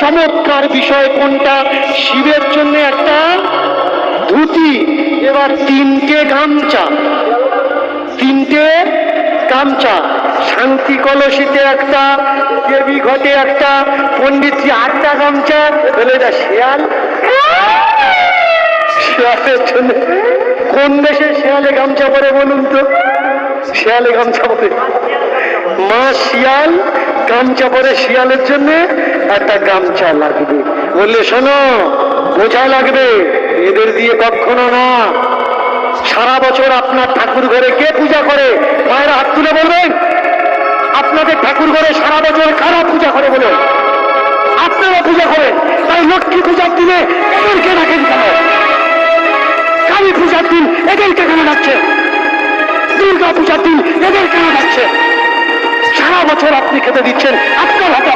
চমৎকার বিষয় কোনটা? শিবের জন্য একটা ধুতি, এবার তিনটে গামছা, তিনটে গামছা, শান্তি কলসিতে একটা, দেবী ঘটে একটা, পণ্ডিতজি 8টা গামছা। বলে এটা শিয়াল? শিয়ালের জন্য কোন দেশে শিয়ালে গামছা পরে বলুন তো? শিয়ালে গামছা পরে মা শিয়াল গামছা পরে, শিয়ালের জন্য একটা গামছা লাগবে। বললে শোনো, বোঝা লাগবে, এদের দিয়ে কখনো না। সারা বছর আপনার ঠাকুর ঘরে কে পূজা করে? মায়েরা হাত তুলে বলবেন, আপনাদের ঠাকুর ঘরে সারা বছর কারা পূজা করে? বলে আপনারা পূজা করেন, তাই লক্ষ্মী পূজার দিনে এদেরকে রাখেন কেন? কালী পূজার দিন এদেরকে কেন রাখছে? দুর্গা পূজার দিন এদের কেন রাখছে? সারা বছর আপনি খেতে দিচ্ছেন, আপনার হাতে